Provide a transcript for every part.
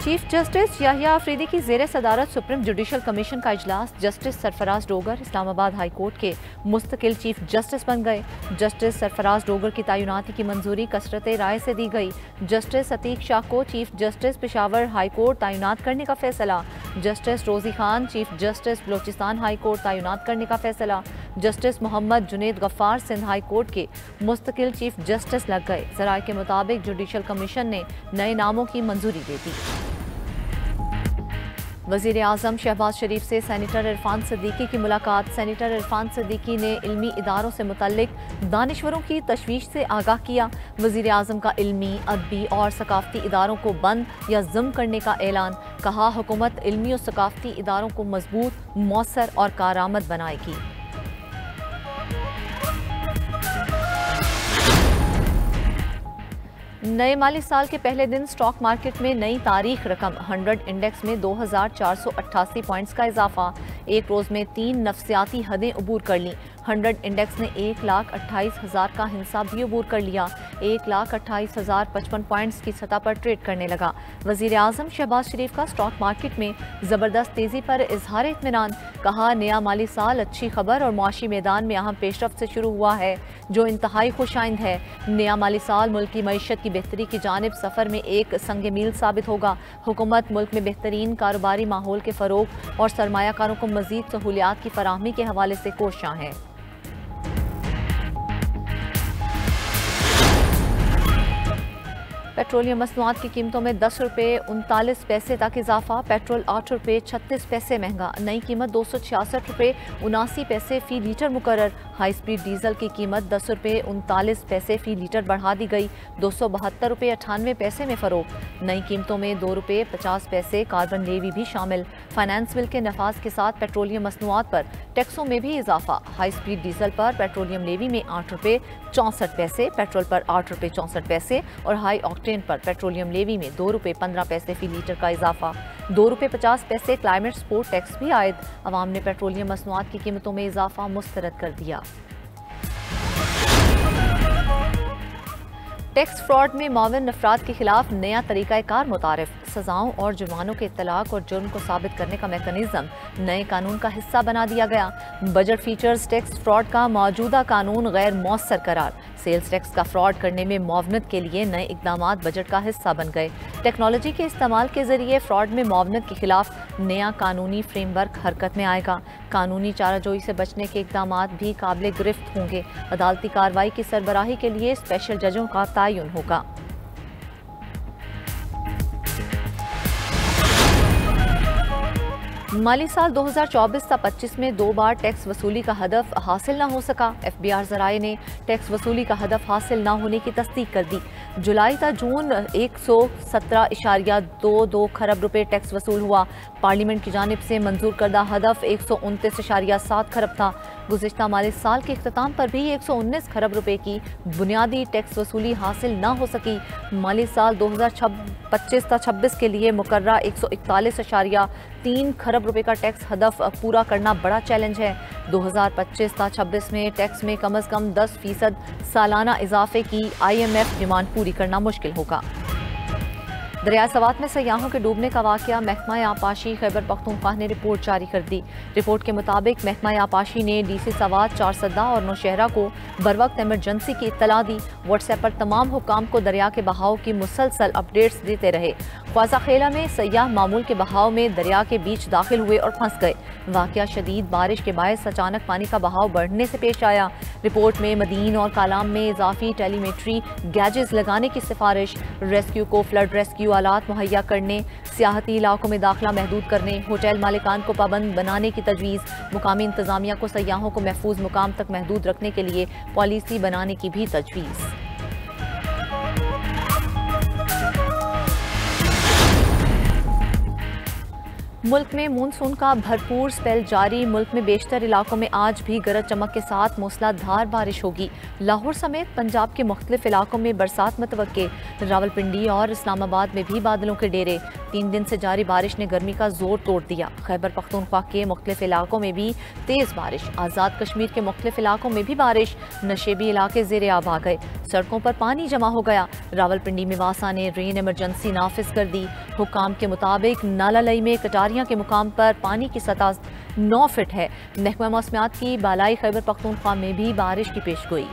Chief justice Yahya Afridi की ज़ेर सदारत सुप्रीम जुडिशल कमीशन का इजलास। Justice Sarfaraz Dogar Islamabad high court के मुस्तकिल चीफ जस्टिस बन गए। जस्टिस सरफराज डोगर की तैनाती की मंजूरी कसरत राय से दी गई। जस्टिस अतीक शाह को chief justice Peshawar high court तैनात करने का फैसला। Justice Rozi Khan chief justice Balochistan high court तैनात करने का फैसला। Justice Mohammad Junaid Ghaffar Sindh high court के मुस्तकिल चीफ जस्टिस लग गए। ज़राए के मुताबिक जुडिशल कमीशन ने नए नामों की मंजूरी दे दी। वज़ीर आज़म शहबाज शरीफ से सेनेटर इरफान सिद्दीकी की मुलाकात। सेनेटर इरफान सिद्दीकी ने इल्मी इदारों से मुतल्लिक दानिश्वरों की तशवीश से आगाह किया। वज़ीर आज़म का इल्मी, अदबी और सकाफ़ती इदारों को बंद या ज़म करने का ऐलान। कहा, हुकूमत इल्मी और सकाफ़ती इदारों को मजबूत, मौसर और कारआमद बनाएगी। नए माली साल के पहले दिन स्टॉक मार्केट में नई तारीख रकम। 100 इंडेक्स में 2488 पॉइंट्स का इजाफा। एक रोज में 3 नफ्सियाती हदें अबूर कर लीं। 100 इंडेक्स ने 1,28,000 का हिस्सा भी अबूर कर लिया। 1,28,055 पॉइंट्स की सतह पर ट्रेड करने लगा। वज़ीर आज़म शहबाज शरीफ का स्टॉक मार्केट में ज़बरदस्त तेज़ी पर इजहार इत्मीनान। कहा, नया माली साल अच्छी खबर और मुआशी मैदान में अहम पेशरफ्त से शुरू हुआ है जो इंतहाई खुशाइंद है। नया माली साल मुल्क की मईशत की बेहतरी की जानिब सफ़र में एक संग मील साबित होगा। हुकूमत मुल्क में बेहतरीन कारोबारी माहौल के फ़रोग और सरमायाकारों को मज़ीद सहूलियात की फराहमी के हवाले से कोशां है। पेट्रोलियम मसनूआत की कीमतों में 10 रुपये 39 पैसे तक इजाफा। पेट्रोल 8 रुपये 36 पैसे महंगा। नई कीमत 266 रुपये 79 पैसे फ़ी लीटर मुकर्रर। हाई स्पीड डीजल की कीमत 10 रुपये 39 पैसे फ़ी लीटर बढ़ा दी गई। 272 रुपये 98 पैसे में फ़रोख्त। नई कीमतों में 2 रुपये 50 पैसे कार्बन लेवी भी शामिल। फाइनेंस बिल के नफाज के साथ पेट्रोलियम मसनूआत पर टैक्सों में भी इजाफा। हाई स्पीड डीजल पर पेट्रोलियम लेवी में 8 रुपये 64 पैसे, पेट्रोल पर 8 रुपये 64 पैसे और हाई ऑक्टेन पर पेट्रोलियम लेवी में 2 रुपये 15 पैसे फी लीटर का इजाफा। 2 रुपये 50 पैसे क्लाइमेट सपोर्ट टैक्स भी आयद। अवाम ने पेट्रोलियम मसनूआत की कीमतों में इजाफा मुस्तरद कर दिया। टैक्स फ्रॉड में मुआविन अफराद के खिलाफ नया तरीक़ाकार मुतारिफ। सजाओं और जुर्मानों के इत्तलाक और जुर्म को साबित करने का मेकनिज़म नए कानून का हिस्सा बना दिया गया। बजट फीचर्स टैक्स फ्रॉड का मौजूदा कानून गैर मौसर करार। सेल्स टैक्स का फ्रॉड करने में मुआवनत के लिए नए इकदामात बजट का हिस्सा बन गए। टेक्नोलॉजी के इस्तेमाल के जरिए फ्रॉड में मुआवनत के खिलाफ नया कानूनी फ्रेमवर्क हरकत में आएगा। कानूनी चाराजोई से बचने के इकदामात भी काबिल गिरफ्त होंगे। अदालती कार्रवाई की सरबराही के लिए स्पेशल जजों का तयन होगा। माली साल 2024-25 में 2 बार टैक्स वसूली का हदफ हासिल न हो सका। FBR ज़राए ने टैक्स वसूली का हदफ हासिल न होने की तस्दीक कर दी। जुलाई ता जून 117.22 खरब रुपए टैक्स वसूल हुआ। पार्लियामेंट की जानिब से मंजूर करदा हदफ 129.7 खरब था। गुज़िश्ता माली साल के इख्तिताम पर भी 119 खरब रुपए की बुनियादी टैक्स वसूली हासिल न हो सकी। माली साल 2025-26 के लिए मुकर्रा 141.3 खरब रुपए का टैक्स हदफ पूरा करना बड़ा चैलेंज है। 2025-26 में टैक्स में कम अज़ कम 10% सालाना इजाफे की IMF डिमांड पूरी करना मुश्किल होगा। दरिया सवात में सयाहों के डूबने का वाक़या महकमा आपाशी खैबर पख्तूनख्वा ने रिपोर्ट जारी कर दी। रिपोर्ट के मुताबिक महकमा आपाशी ने DC सवात, चारसदा और नौशहरा को बरवक्त एमरजेंसी की इत्तला दी। व्हाट्सएप पर तमाम हुक्काम को दरिया के बहाव की मुसलसल अपडेट्स देते रहे। ख्वाजा खेला में सयाह मामूल के बहाव में दरिया के बीच दाखिल हुए और फंस गए। वाक़या शदीद बारिश के बायस अचानक पानी का बहाव बढ़ने से पेश आया। रिपोर्ट में मदीन और कालाम में इजाफी टेलीमेट्री गैजेस लगाने की सिफारिश, रेस्क्यू को फ्लड रेस्क्यू आलात मुहैया करने, सियाहती इलाकों में दाखिला महदूद करने, होटल मालिकान को पाबंद बनाने की तजवीज़, मुकामी इंतजामिया को सयाहों को महफूज मुकाम तक महदूद रखने के लिए पॉलिसी बनाने की भी तजवीज़। मुल्क में मानसून का भरपूर स्पेल जारी। मुल्क में बेशतर इलाकों में आज भी गरज चमक के साथ मूसलाधार बारिश होगी। लाहौर समेत पंजाब के मुख्तलिफ इलाकों में बरसात मुतवक्के। रावलपिंडी और इस्लामाबाद में भी बादलों के डेरे। 3 दिन से जारी बारिश ने गर्मी का जोर तोड़ दिया। खैबर पख्तूनख्वा के मुख्तलिफ इलाकों में भी तेज़ बारिश। आज़ाद कश्मीर के मुख्तलिफ इलाकों में भी बारिश। नशेबी इलाके ज़ेरे आब आ गए। सड़कों पर पानी जमा हो गया। रावलपिंडी में वासा ने रेन इमरजेंसी नाफिज कर दी। हुकाम के मुताबिक नालालई में कटारियां के मुकाम पर पानी की सतह 9 फीट है। महकमा मौसमियात की बालाई खैबर पख्तूनख्वा में भी बारिश की पेशगोई।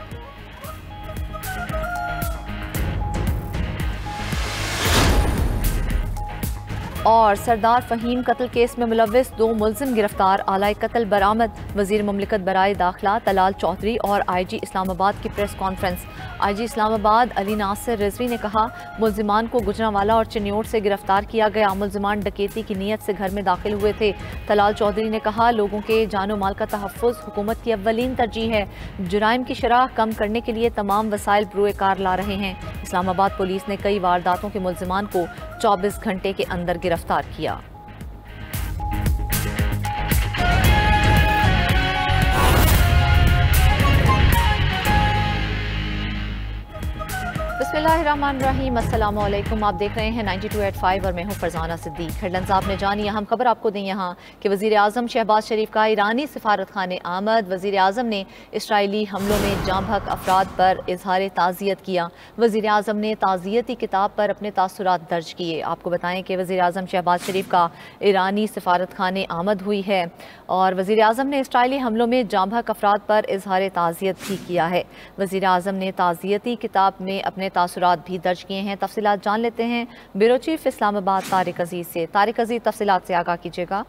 और सरदार फ़हीम कत्ल केस में मुलव्विस 2 मुलजिम गिरफ्तार। आलाए कत्ल बरामद। वज़ीर मुमलिकत बराए दाखिला तलाल चौधरी और IG इस्लामाबाद की press conference. IG Islamabad Ali Nasir Rizvi ने कहा, मुलजिमान को गुजरांवाला और चिन्योट से गिरफ्तार किया गया। मुलजिमान डकैती की नीयत से घर में दाखिल हुए थे। तलाल चौधरी ने कहा, लोगों के जानो माल का तहफ़्फ़ुज़ हुकूमत की अव्वलीन तरजीह है। जुराइम की शरह कम करने के लिए तमाम वसाइल बरूए कार ला रहे हैं। इस्लामाबाद पुलिस ने कई वारदातों के मुलजिमान को 24 घंटे के अंदर गिरफ्तार किया। बिस्मिल्लाहिर्रहमानिर्रहीम, अस्सलाम वालेकुम। आप देख रहे हैं 92.5 और मैं हूं फरजाना सिद्दीक। हेडलाइंस आपने जानी। अहम खबर आपको दें यहाँ कि वज़ीर आज़म शहबाज शरीफ का ईरानी सफारत खाने आमद। वज़ीर आज़म ने इसराइली हमलों में जाँ बहक अफराद पर इजहार ताज़ियत किया। वज़ीर आज़म ने ताज़ियती किताब पर अपने तासुरात दर्ज किए। आपको बताएं कि वज़ीर आज़म शहबाज शरीफ का ईरानी सफारत खाने आमद हुई है और वज़ीर आज़म ने इसराइली हमलों में जाँ बहक अफराद पर इजहार ताज़ियत भी किया है। वज़ीर आज़म ने ताज़ियती किताब में अपने तासुरात भी दर्ज किए हैं। तफसीलात जान लेते हैं ब्यूरो चीफ इस्लामाबाद तारिक अजीज से। तारिक अजीज, तफसीलात से आगाह कीजिएगा।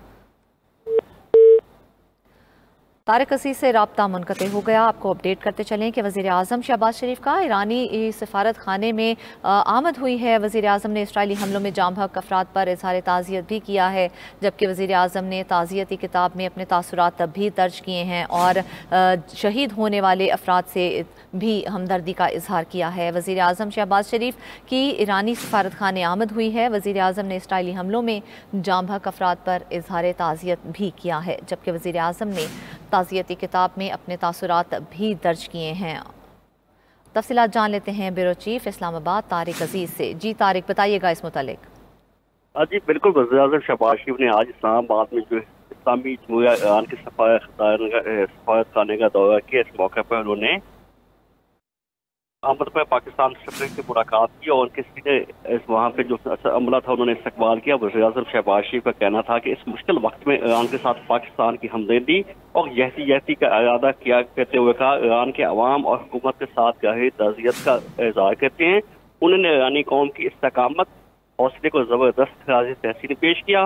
तारिक अजीज से रब्ता मुनक़ते हो गया। आपको अपडेट करते चलें कि वज़ीर आज़म शहबाज शरीफ का ईरानी सफारत खाने में आमद हुई है। वज़ीर आज़म ने इसराइली हमलों में जाँ बहक अफराद पर इजहार ताज़ियत भी किया है, जबकि वज़ीर आज़म ने ताज़ियती किताब में अपने तासुरात तब भी दर्ज किए हैं और शहीद होने वाले अफराद से भी हमदर्दी का इजहार किया है। वज़ीर आज़म शहबाज शरीफ की ईरानी सफारत खाने आमद हुई है। वज़ीर आज़म ने इसराइली हमलों में जाँ बहक अफराद पर इजहार ताज़ियत भी किया है, जबकि वज़ीर आज़म ने ताज़ियती किताब में अपने तासुरात भी दर्ज किए हैं। तफसीलात जान लेते हैं ब्यूरो चीफ इस्लामाबाद तारिक अजीज से। जी तारिक, बताइएगा इस मुतालिक। जी बिल्कुल, वज़ीर आज़म शहबाज शरीफ ने आज इस्लामाबाद में जो इस्लामी जमहूरिया ईरान के सफारत खाने का दौरा किया। इस मौके पर उन्होंने आमद पर पाकिस्तान सफर से मुलाकात की और उनके सीधे वहाँ पे जो अमला था उन्होंने इस्तकबाल किया। वज़ीर आज़म शहबाज शरीफ का कहना था कि इस मुश्किल वक्त में ईरान के साथ पाकिस्तान की हमदर्दी और यहती का इरादा किया करते हुए कहा, ईरान के अवाम और हुकूमत के साथ गहरी ताज़ियत का इज़हार करते हैं। उन्होंने ईरानी कौम की इस्तकामत हौसले को ज़बरदस्त खराज तहसीन पेश किया।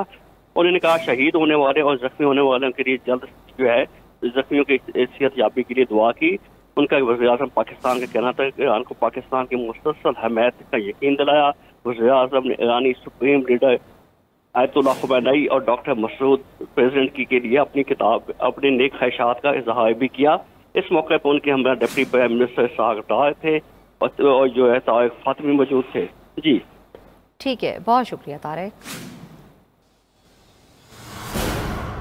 उन्होंने कहा, शहीद होने वाले और जख्मी होने वालों के लिए जल्द जो है जख्मियों की सेहत याबी के लिए दुआ की। उनका वज़ीर आज़म पाकिस्तान का कहना था कि ईरान को पाकिस्तान की मुसलसल हमायत का यकीन दिलाया। वज़ीर आज़म ने ईरानी सुप्रीम लीडर आयतुल्लाह ख़ुमैनी और डॉक्टर मसूद प्रेसिडेंट के लिए अपने नेक ख्वाहिशात का इजहार भी किया। इस मौके पर उनके हमरा डिप्टी प्राइम मिनिस्टर साग डार थे और जो है तारिक फातिमी मौजूद थे। जी ठीक है, बहुत शुक्रिया तारिक।